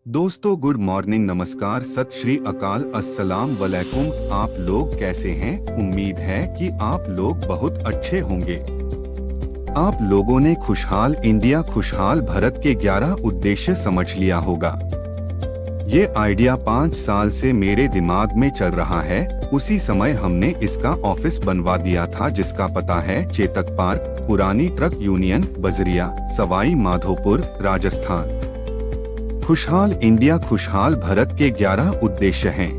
दोस्तों, good morning, नमस्कार, सत श्री अकाल, अस्सलाम वालेकुम। आप लोग कैसे हैं? उम्मीद है कि आप लोग बहुत अच्छे होंगे। आप लोगों ने खुशहाल इंडिया खुशहाल भारत के 11 उद्देश्य समझ लिया होगा। ये आइडिया 5 साल से मेरे दिमाग में चल रहा है। उसी समय हमने इसका ऑफिस बनवा दिया था, जिसका पता है चेतक पार्क, पुरानी ट्रक यूनियन, बजरिया, सवाई माधोपुर, राजस्थान। खुशहाल इंडिया खुशहाल भारत के 11 उद्देश्य हैं।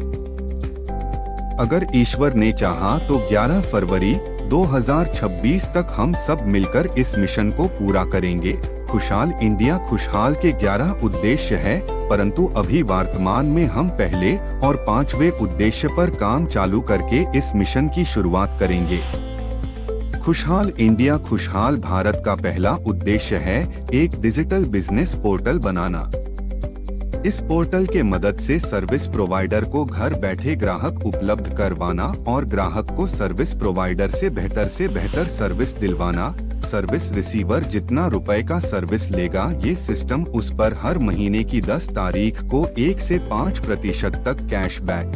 अगर ईश्वर ने चाहा तो 11 फरवरी 2026 तक हम सब मिलकर इस मिशन को पूरा करेंगे। खुशहाल इंडिया खुशहाल के 11 उद्देश्य है, परंतु अभी वर्तमान में हम पहले और 5वें उद्देश्य पर काम चालू करके इस मिशन की शुरुआत करेंगे। खुशहाल इंडिया खुशहाल भारत का पहला उद्देश्य है एक डिजिटल बिजनेस पोर्टल बनाना। इस पोर्टल के मदद से सर्विस प्रोवाइडर को घर बैठे ग्राहक उपलब्ध करवाना और ग्राहक को सर्विस प्रोवाइडर से बेहतर सर्विस दिलवाना। सर्विस रिसीवर जितना रुपए का सर्विस लेगा, ये सिस्टम उस पर हर महीने की 10 तारीख को 1 से 5% तक कैशबैक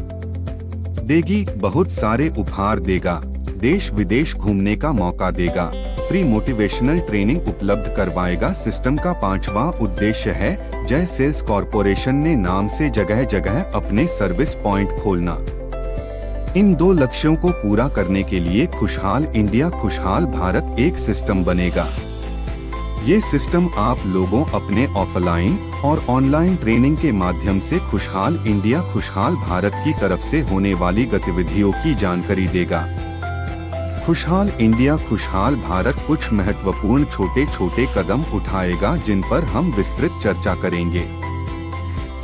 देगी। बहुत सारे उपहार देगा, देश विदेश घूमने का मौका देगा, फ्री मोटिवेशनल ट्रेनिंग उपलब्ध करवाएगा। सिस्टम का 5वां उद्देश्य है जय सेल्स कॉरपोरेशन ने नाम से जगह जगह अपने सर्विस पॉइंट खोलना। इन 2 लक्ष्यों को पूरा करने के लिए खुशहाल इंडिया खुशहाल भारत एक सिस्टम बनेगा। ये सिस्टम आप लोगों अपने ऑफलाइन और ऑनलाइन ट्रेनिंग के माध्यम से खुशहाल इंडिया खुशहाल भारत की तरफ से होने वाली गतिविधियों की जानकारी देगा। खुशहाल इंडिया खुशहाल भारत कुछ महत्वपूर्ण छोटे कदम उठाएगा, जिन पर हम विस्तृत चर्चा करेंगे।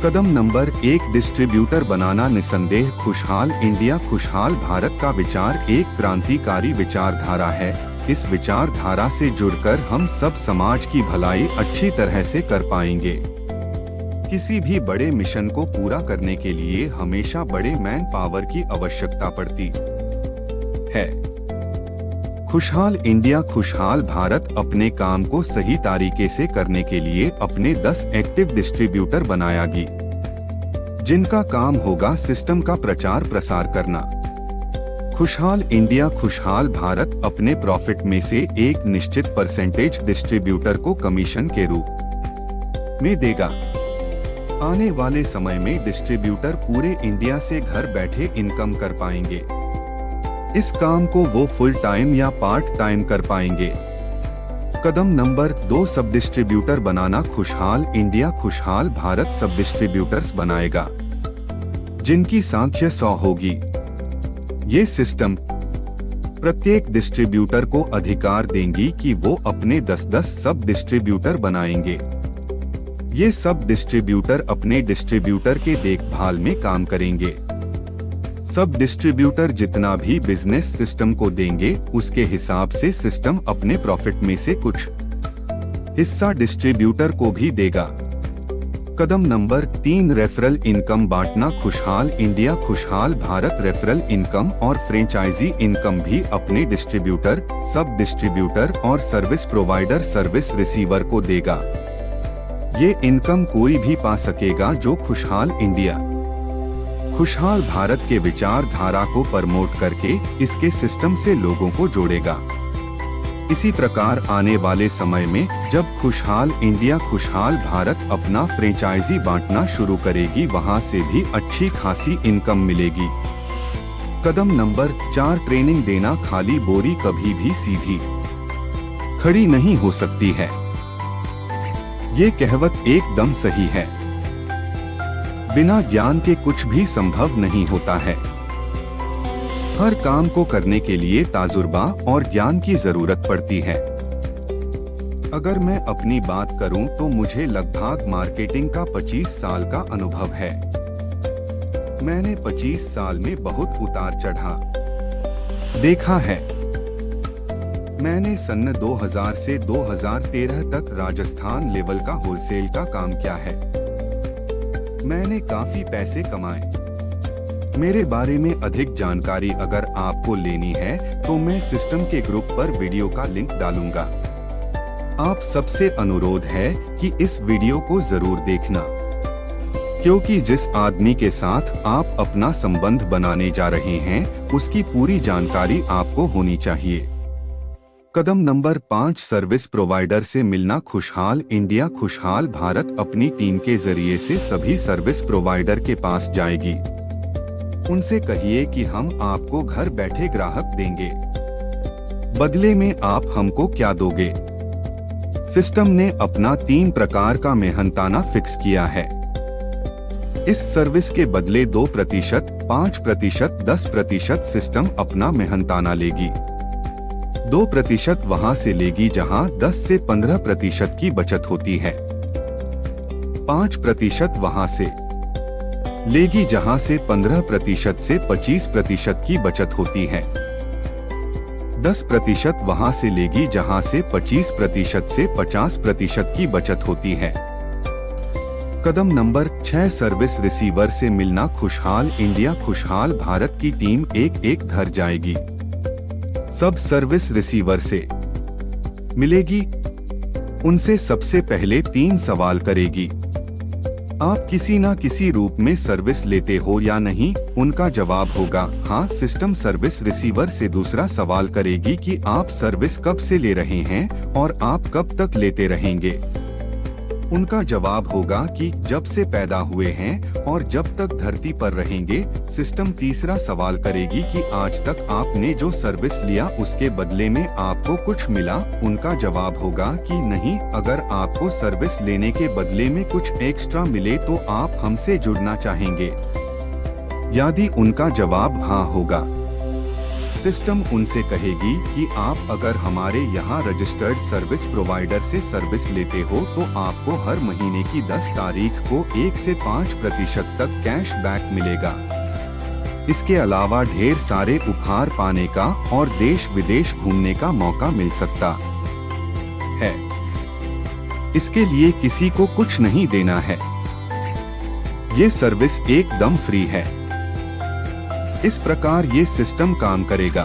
कदम नंबर 1, डिस्ट्रीब्यूटर बनाना। निसंदेह खुशहाल इंडिया खुशहाल भारत का विचार एक क्रांतिकारी विचारधारा है। इस विचारधारा से जुड़कर हम सब समाज की भलाई अच्छी तरह से कर पाएंगे। किसी भी बड़े मिशन को पूरा करने के लिए हमेशा बड़े मैन पावर की आवश्यकता पड़ती है। खुशहाल इंडिया खुशहाल भारत अपने काम को सही तरीके से करने के लिए अपने 10 एक्टिव डिस्ट्रीब्यूटर बनाएगी, जिनका काम होगा सिस्टम का प्रचार प्रसार करना। खुशहाल इंडिया खुशहाल भारत अपने प्रॉफिट में से एक निश्चित परसेंटेज डिस्ट्रीब्यूटर को कमीशन के रूप में देगा। आने वाले समय में डिस्ट्रीब्यूटर पूरे इंडिया से घर बैठे इनकम कर पाएंगे। इस काम को वो फुल टाइम या पार्ट टाइम कर पाएंगे। कदम नंबर 2, सब डिस्ट्रीब्यूटर बनाना। खुशहाल इंडिया खुशहाल भारत सब डिस्ट्रीब्यूटर्स बनाएगा, जिनकी संख्या 100 होगी। ये सिस्टम प्रत्येक डिस्ट्रीब्यूटर को अधिकार देंगी कि वो अपने 10-10 सब डिस्ट्रीब्यूटर बनाएंगे। ये सब डिस्ट्रीब्यूटर अपने डिस्ट्रीब्यूटर के देखभाल में काम करेंगे। सब डिस्ट्रीब्यूटर जितना भी बिजनेस सिस्टम को देंगे, उसके हिसाब से सिस्टम अपने प्रॉफिट में से कुछ हिस्सा डिस्ट्रीब्यूटर को भी देगा। कदम नंबर 3, रेफरल इनकम बांटना। खुशहाल इंडिया खुशहाल भारत रेफरल इनकम और फ्रेंचाइजी इनकम भी अपने डिस्ट्रीब्यूटर, सब डिस्ट्रीब्यूटर और सर्विस प्रोवाइडर सर्विस रिसीवर को देगा। ये इनकम कोई भी पा सकेगा जो खुशहाल इंडिया खुशहाल भारत के विचारधारा को प्रमोट करके इसके सिस्टम से लोगों को जोड़ेगा। इसी प्रकार आने वाले समय में जब खुशहाल इंडिया खुशहाल भारत अपना फ्रेंचाइजी बांटना शुरू करेगी, वहां से भी अच्छी खासी इनकम मिलेगी। कदम नंबर 4, ट्रेनिंग देना। खाली बोरी कभी भी सीधी खड़ी नहीं हो सकती है। ये कहावत एकदम सही है। बिना ज्ञान के कुछ भी संभव नहीं होता है। हर काम को करने के लिए तजुर्बा और ज्ञान की जरूरत पड़ती है। अगर मैं अपनी बात करूं तो मुझे लगभग मार्केटिंग का 25 साल का अनुभव है। मैंने 25 साल में बहुत उतार चढ़ाव देखा है। मैंने सन 2000 से 2013 तक राजस्थान लेवल का होलसेल का काम किया है। मैंने काफी पैसे कमाए। मेरे बारे में अधिक जानकारी अगर आपको लेनी है तो मैं सिस्टम के ग्रुप पर वीडियो का लिंक डालूंगा। आप सबसे अनुरोध है कि इस वीडियो को जरूर देखना। क्योंकि जिस आदमी के साथ आप अपना संबंध बनाने जा रहे हैं उसकी पूरी जानकारी आपको होनी चाहिए। कदम नंबर 5, सर्विस प्रोवाइडर से मिलना। खुशहाल इंडिया खुशहाल भारत अपनी टीम के जरिए से सभी सर्विस प्रोवाइडर के पास जाएगी। उनसे कहिए कि हम आपको घर बैठे ग्राहक देंगे, बदले में आप हमको क्या दोगे। सिस्टम ने अपना 3 प्रकार का मेहनताना फिक्स किया है। इस सर्विस के बदले 2%, 5%, 10% सिस्टम अपना मेहनताना लेगी। 2% वहां से लेगी जहां 10 से 15% की बचत होती है। 5% वहां से लेगी जहां से 15% से 25% की बचत होती है। 10% वहां से लेगी जहां से 25% से 50% की बचत होती है। कदम नंबर 6, सर्विस रिसीवर से मिलना। खुशहाल इंडिया खुशहाल भारत की टीम एक घर जाएगी, सब सर्विस रिसीवर से मिलेगी। उनसे सबसे पहले 3 सवाल करेगी। आप किसी न किसी रूप में सर्विस लेते हो या नहीं? उनका जवाब होगा हाँ। सिस्टम सर्विस रिसीवर से दूसरा सवाल करेगी कि आप सर्विस कब से ले रहे हैं और आप कब तक लेते रहेंगे? उनका जवाब होगा कि जब से पैदा हुए हैं और जब तक धरती पर रहेंगे। सिस्टम तीसरा सवाल करेगी कि आज तक आपने जो सर्विस लिया उसके बदले में आपको कुछ मिला? उनका जवाब होगा कि नहीं। अगर आपको सर्विस लेने के बदले में कुछ एक्स्ट्रा मिले तो आप हमसे जुड़ना चाहेंगे? यदि उनका जवाब हाँ होगा, सिस्टम उनसे कहेगी कि आप अगर हमारे यहाँ रजिस्टर्ड सर्विस प्रोवाइडर से सर्विस लेते हो तो आपको हर महीने की 10 तारीख को 1 से 5% तक कैश बैक मिलेगा। इसके अलावा ढेर सारे उपहार पाने का और देश विदेश घूमने का मौका मिल सकता है। इसके लिए किसी को कुछ नहीं देना है। ये सर्विस एकदम फ्री है। इस प्रकार ये सिस्टम काम करेगा।